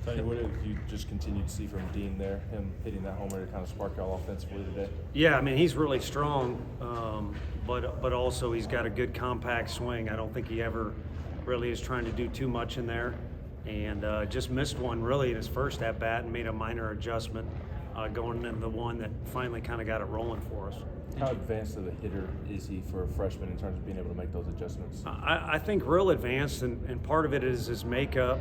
Tony, what have you just continued to see from Dean there, him hitting that homer to kind of spark y'all offensively today? Yeah, I mean, he's really strong, but also he's got a good compact swing. I don't think he ever really is trying to do too much in there, and just missed one really in his first at-bat and made a minor adjustment going into the one that finally kind of got it rolling for us. How advanced of a hitter is he for a freshman in terms of being able to make those adjustments? I think real advanced, and part of it is his makeup.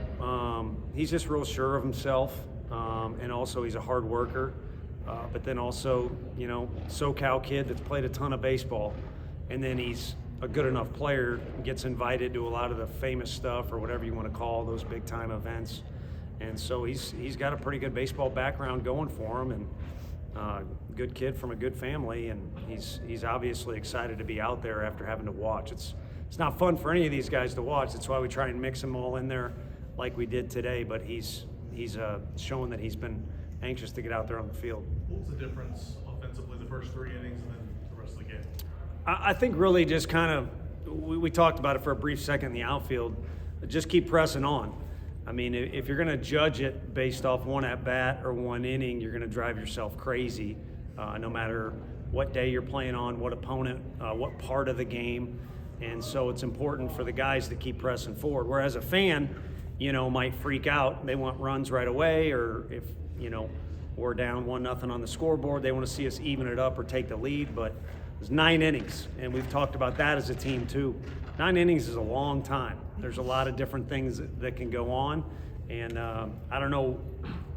He's just real sure of himself, and also he's a hard worker. But then also, you know, SoCal kid that's played a ton of baseball, and then he's a good enough player, gets invited to a lot of the famous stuff or whatever you want to call those big time events. And so he's got a pretty good baseball background going for him, and good kid from a good family, and he's obviously excited to be out there after having to watch. It's not fun for any of these guys to watch. That's why we try and mix them all in there like we did today. But he's showing that he's been anxious to get out there on the field. What was the difference offensively the first 3 innings and then the rest of the game? I think really just kind of we talked about it for a brief second in the outfield. Just keep pressing on. I mean, if you're going to judge it based off one at-bat or one inning, you're going to drive yourself crazy, no matter what day you're playing on, what opponent, what part of the game. And so it's important for the guys to keep pressing forward. Whereas a fan, you know, might freak out. They want runs right away, or if, you know, we're down 1-0 on the scoreboard, they want to see us even it up or take the lead. But it's 9 innings, and we've talked about that as a team too. 9 innings is a long time. There's a lot of different things that can go on, and I don't know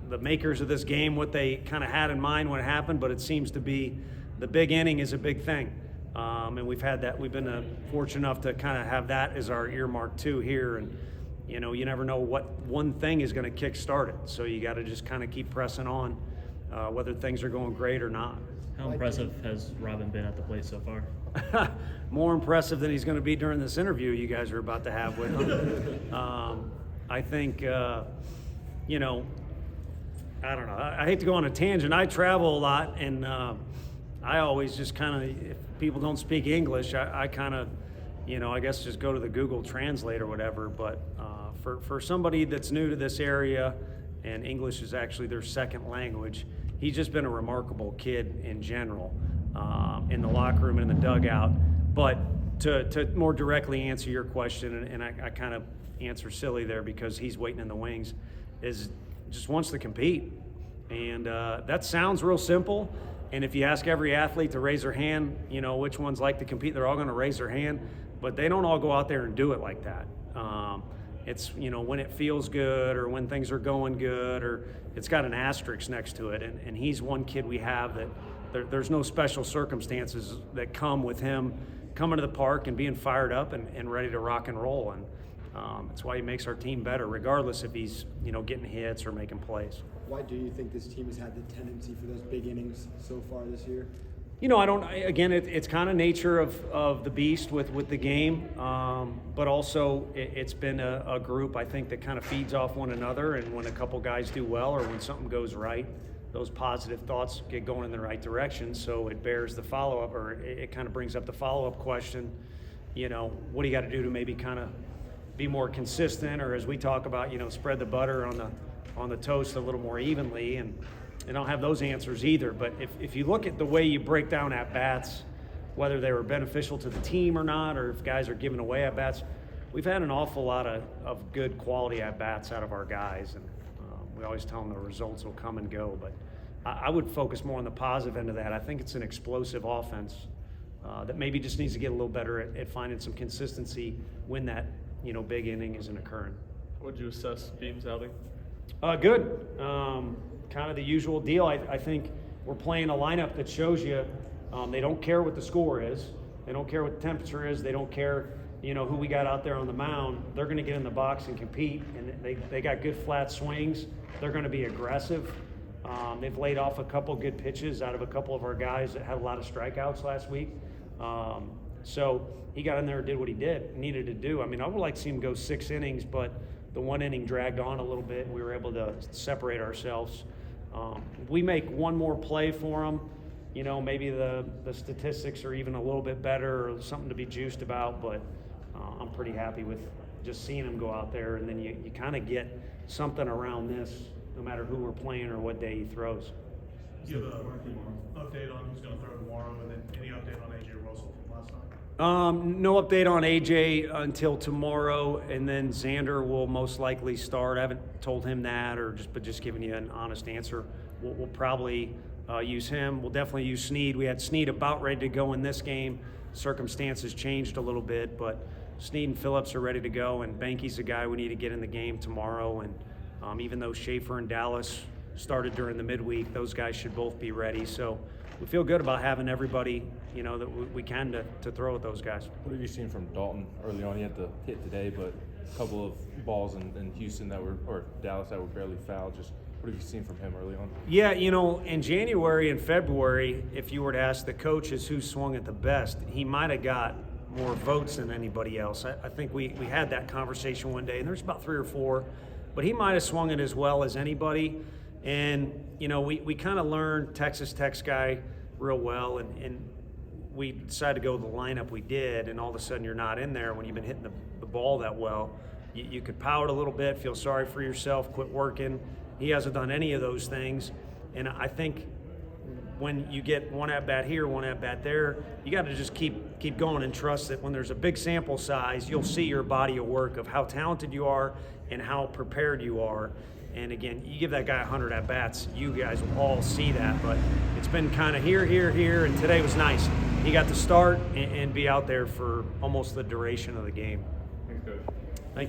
the makers of this game what they kind of had in mind when it happened, but it seems to be the big inning is a big thing, and we've had that. We've been fortunate enough to kind of have that as our earmark too here, and you know, you never know what one thing is going to kick-start it, so you got to just kind of keep pressing on, whether things are going great or not. How impressive has Robin been at the plate so far? More impressive than he's going to be during this interview you guys are about to have with him. I think, you know, I don't know. I hate to go on a tangent. I travel a lot, and I always just kind of, if people don't speak English, I kind of, you know, I guess just go to the Google Translate or whatever. But for somebody that's new to this area, and English is actually their second language, he's just been a remarkable kid in general, in the locker room and in the dugout. But to more directly answer your question, and I kind of answer silly there because he's waiting in the wings, is just wants to compete. And that sounds real simple. And if you ask every athlete to raise their hand, you know, which ones like to compete, they're all going to raise their hand. But they don't all go out there and do it like that. It's, you know, when it feels good or when things are going good, or it's got an asterisk next to it. And he's one kid we have that there's no special circumstances that come with him coming to the park and being fired up and ready to rock and roll. And that's why he makes our team better, regardless if he's, you know, getting hits or making plays. Why do you think this team has had the tendency for those big innings so far this year? You know, it's kind of nature of the beast with the game, but also it's been a group, I think, that kind of feeds off one another, and when a couple guys do well or when something goes right, those positive thoughts get going in the right direction, so it bears the follow-up, or it kind of brings up the follow-up question, you know, what do you got to do to maybe kind of be more consistent, or as we talk about, you know, spread the butter on the toast a little more evenly, and I don't have those answers either. But if you look at the way you break down at-bats, whether they were beneficial to the team or not, or if guys are giving away at-bats, we've had an awful lot of good quality at-bats out of our guys, and we always tell them the results will come and go. But I would focus more on the positive end of that. I think it's an explosive offense that maybe just needs to get a little better at finding some consistency when that, you know, big inning isn't occurring. What would you assess Beam's outing? Good. Kind of the usual deal. I think we're playing a lineup that shows you they don't care what the score is. They don't care what the temperature is. They don't care, you know, who we got out there on the mound. They're going to get in the box and compete, and they got good flat swings. They're going to be aggressive. They've laid off a couple good pitches out of a couple of our guys that had a lot of strikeouts last week. So he got in there and did what he needed to do. I mean, I would like to see him go 6 innings, but the one inning dragged on a little bit. We were able to separate ourselves. We make one more play for them, you know, maybe the statistics are even a little bit better or something to be juiced about, but I'm pretty happy with just seeing him go out there. And then you kind of get something around this, no matter who we're playing or what day he throws. Do you have an update on who's going to throw tomorrow, and then any update on AJ Russell from last night? No update on AJ until tomorrow, and then Xander will most likely start. I haven't told him that, but just giving you an honest answer. We'll probably use him. We'll definitely use Snead. We had Snead about ready to go in this game. Circumstances changed a little bit, but Snead and Phillips are ready to go, and Banky's the guy we need to get in the game tomorrow. And even though Schaefer and Dallas started during the midweek, those guys should both be ready. So we feel good about having everybody, that we can to throw at those guys. What have you seen from Dalton early on? He had the hit today, but a couple of balls in Houston or Dallas that were barely fouled. Just what have you seen from him early on? Yeah, in January and February, if you were to ask the coaches who swung it the best, he might have got more votes than anybody else. I think we had that conversation one day, and there's about 3 or 4, but he might have swung it as well as anybody. And, we kind of learned Texas Tech's guy real well, and we decided to go with the lineup we did, and all of a sudden you're not in there when you've been hitting the ball that well. You could pout a little bit, feel sorry for yourself, quit working. He hasn't done any of those things, and I think when you get one at-bat here, one at-bat there, you got to just keep going and trust that when there's a big sample size, you'll see your body of work of how talented you are and how prepared you are. And again, you give that guy 100 at-bats, you guys will all see that. But it's been kind of here, and today was nice. He got to start and be out there for almost the duration of the game.